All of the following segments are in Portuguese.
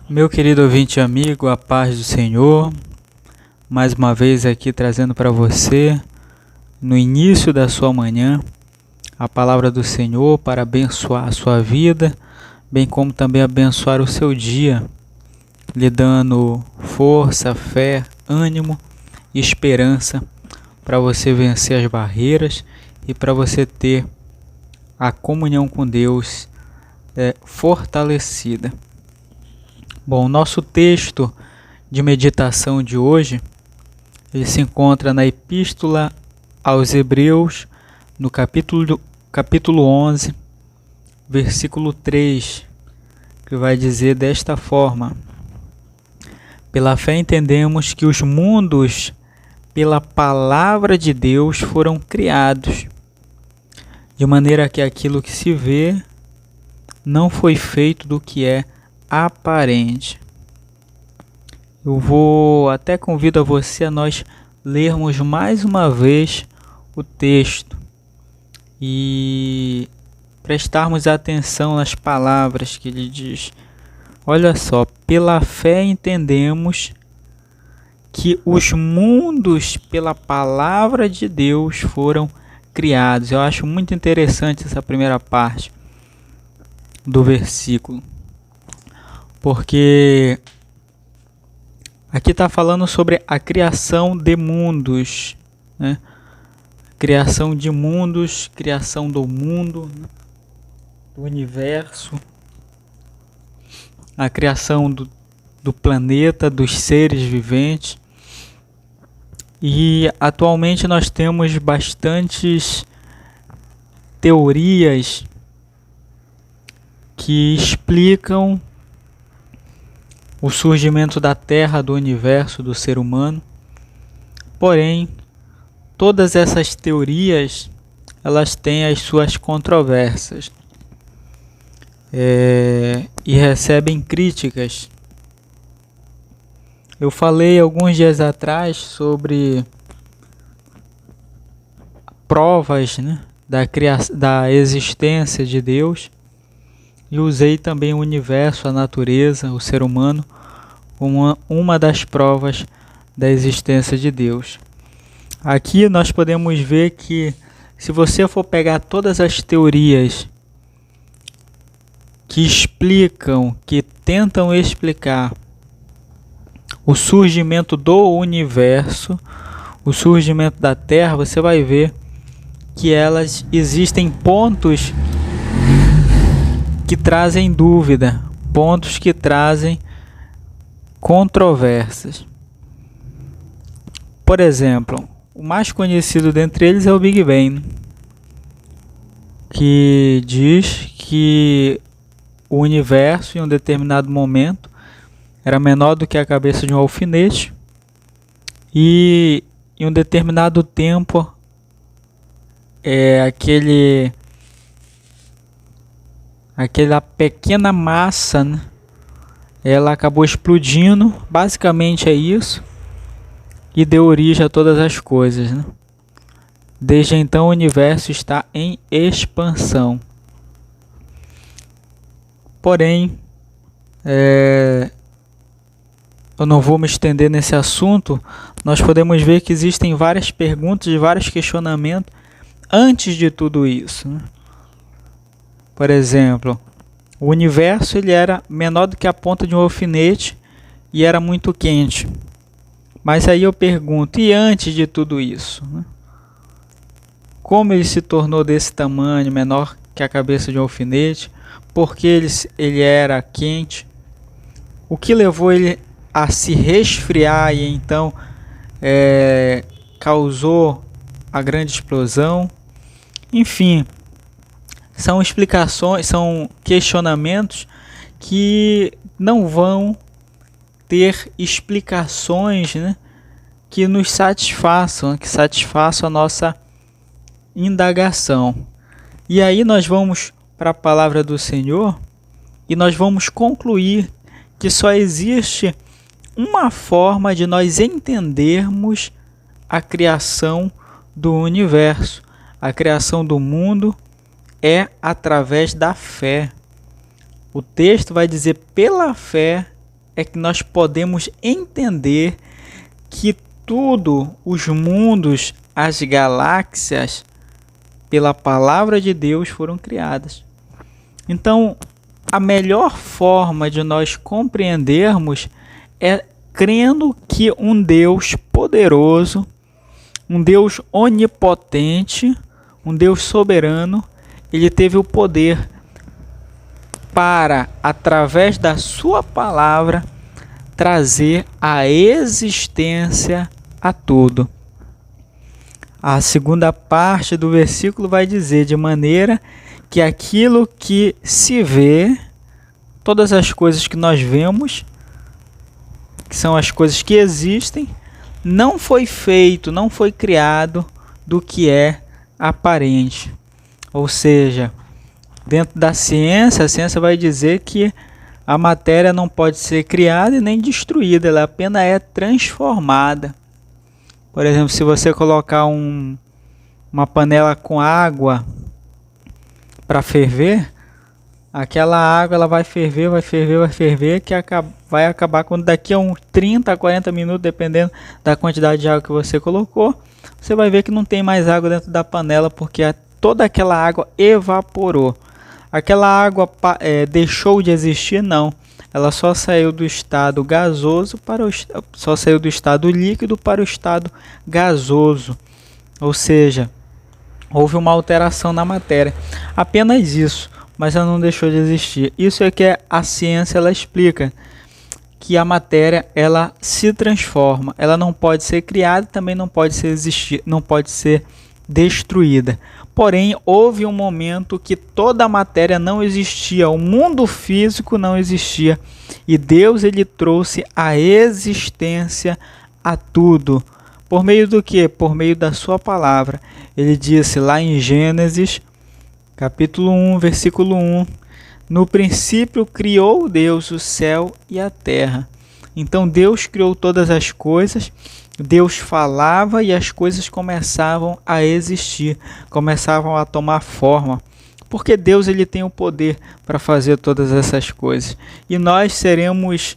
Meu querido ouvinte e amigo, a paz do Senhor, mais uma vez aqui trazendo para você, no início da sua manhã, a palavra do Senhor para abençoar a sua vida, bem como também abençoar o seu dia, lhe dando força, fé, ânimo e esperança para você vencer as barreiras e para você ter a comunhão com Deus fortalecida. Bom, nosso texto de meditação de hoje, ele se encontra na Epístola aos Hebreus, no capítulo 11, versículo 3, que vai dizer desta forma: pela fé entendemos que os mundos, pela palavra de Deus, foram criados, de maneira que aquilo que se vê não foi feito do que é aparente. Eu vou até convido a você a nós lermos mais uma vez o texto e prestarmos atenção nas palavras que ele diz. Olha só, pela fé entendemos que os mundos pela palavra de Deus foram criados. Eu acho muito interessante essa primeira parte do versículo, porque aqui está falando sobre a criação de mundos, né? Criação de mundos, criação do mundo, né? Do universo, a criação do planeta, dos seres viventes. E atualmente nós temos bastantes teorias que explicam o surgimento da Terra, do universo, do ser humano. Porém, todas essas teorias, elas têm as suas controvérsias e recebem críticas. Eu falei alguns dias atrás sobre provas, né, da existência de Deus. E usei também o universo, a natureza, o ser humano, como uma das provas da existência de Deus. Aqui nós podemos ver que, se você for pegar todas as teorias que explicam, que tentam explicar o surgimento do universo, o surgimento da Terra, você vai ver que elas existem pontos que trazem dúvida, pontos que trazem controvérsias. Por exemplo, o mais conhecido dentre eles é o Big Bang, que diz que o universo em um determinado momento era menor do que a cabeça de um alfinete e em um determinado tempo aquela pequena massa, né, ela acabou explodindo, basicamente é isso, e deu origem a todas as coisas, né? Desde então o universo está em expansão. Porém, eu não vou me estender nesse assunto. Nós podemos ver que existem várias perguntas e vários questionamentos antes de tudo isso, né? Por exemplo, o universo ele era menor do que a ponta de um alfinete e era muito quente. Mas aí eu pergunto, e antes de tudo isso, né? Como ele se tornou desse tamanho, menor que a cabeça de um alfinete? Por que ele era quente? O que levou ele a se resfriar e então causou a grande explosão? Enfim, são explicações, são questionamentos que não vão ter explicações, né, que nos satisfaçam, que satisfaçam a nossa indagação. E aí nós vamos para a palavra do Senhor e nós vamos concluir que só existe uma forma de nós entendermos a criação do universo, a criação do mundo, através da fé. O texto vai dizer: pela fé é que nós podemos entender que tudo, os mundos, as galáxias, pela palavra de Deus foram criadas. Então, a melhor forma de nós compreendermos é crendo que um Deus poderoso, um Deus onipotente, um Deus soberano, ele teve o poder para, através da sua palavra, trazer a existência a tudo. A segunda parte do versículo vai dizer: de maneira que aquilo que se vê, todas as coisas que nós vemos, que são as coisas que existem, não foi feito, não foi criado do que é aparente. Ou seja, dentro da ciência, a ciência vai dizer que a matéria não pode ser criada e nem destruída, ela apenas é transformada. Por exemplo, se você colocar uma panela com água para ferver, aquela água ela vai ferver, que vai acabar quando daqui a uns 30 a 40 minutos, dependendo da quantidade de água que você colocou, você vai ver que não tem mais água dentro da panela, porque toda aquela água evaporou. Aquela água deixou de existir? Não. Ela só saiu do estado gasoso só saiu do estado líquido para o estado gasoso. Ou seja, houve uma alteração na matéria. Apenas isso, mas ela não deixou de existir. Isso é que a ciência ela explica, que a matéria ela se transforma. Ela não pode ser criada, também não pode ser destruída. Porém, houve um momento que toda a matéria não existia, o mundo físico não existia, e Deus ele trouxe a existência a tudo. Por meio do quê? Por meio da sua palavra. Ele disse lá em Gênesis, capítulo 1, versículo 1, no princípio criou Deus o céu e a terra. Então Deus criou todas as coisas, Deus falava e as coisas começavam a existir, começavam a tomar forma, porque Deus ele tem o poder para fazer todas essas coisas. E nós seremos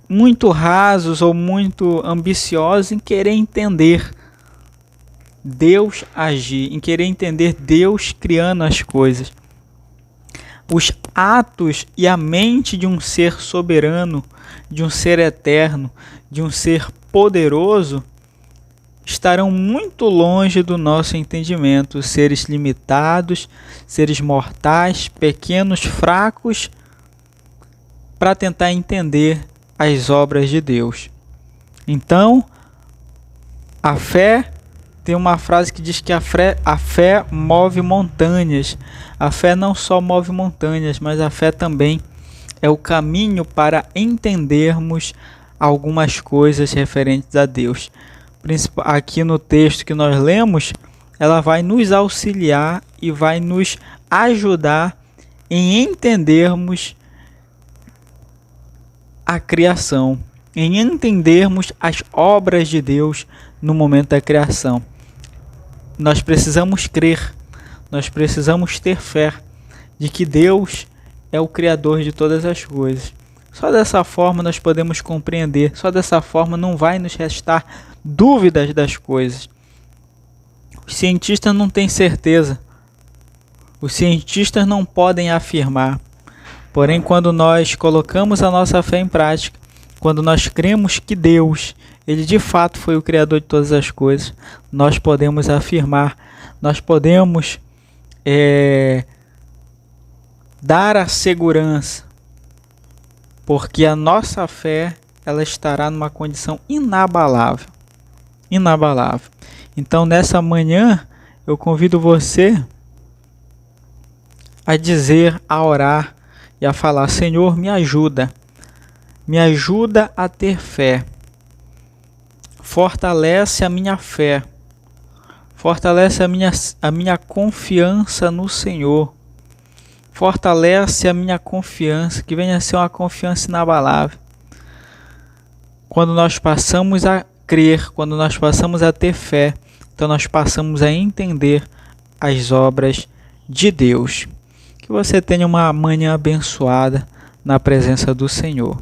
muito rasos ou muito ambiciosos em querer entender Deus agir, em querer entender Deus criando as coisas. Os atos e a mente de um ser soberano, de um ser eterno, de um ser poderoso, estarão muito longe do nosso entendimento. Seres limitados, seres mortais, pequenos, fracos, para tentar entender as obras de Deus. Então, a fé, tem uma frase que diz que a fé move montanhas. A fé não só move montanhas, mas a fé também é o caminho para entendermos algumas coisas referentes a Deus. Aqui no texto que nós lemos, ela vai nos auxiliar e vai nos ajudar em entendermos a criação, em entendermos as obras de Deus no momento da criação. Nós precisamos crer, nós precisamos ter fé de que Deus é o Criador de todas as coisas. Só dessa forma nós podemos compreender, só dessa forma não vai nos restar dúvidas das coisas. Os cientistas não têm certeza, os cientistas não podem afirmar. Porém, quando nós colocamos a nossa fé em prática, quando nós cremos que Deus, Ele de fato foi o Criador de todas as coisas, nós podemos afirmar, nós podemos dar a segurança, porque a nossa fé ela estará numa condição inabalável. Inabalável. Então, nessa manhã, eu convido você a dizer, a orar e a falar: Senhor, me ajuda a ter fé, fortalece a minha fé, fortalece a minha confiança no Senhor, fortalece a minha confiança, que venha a ser uma confiança inabalável. Quando nós passamos a crer, quando nós passamos a ter fé, então nós passamos a entender as obras de Deus. Que você tenha uma manhã abençoada na presença do Senhor.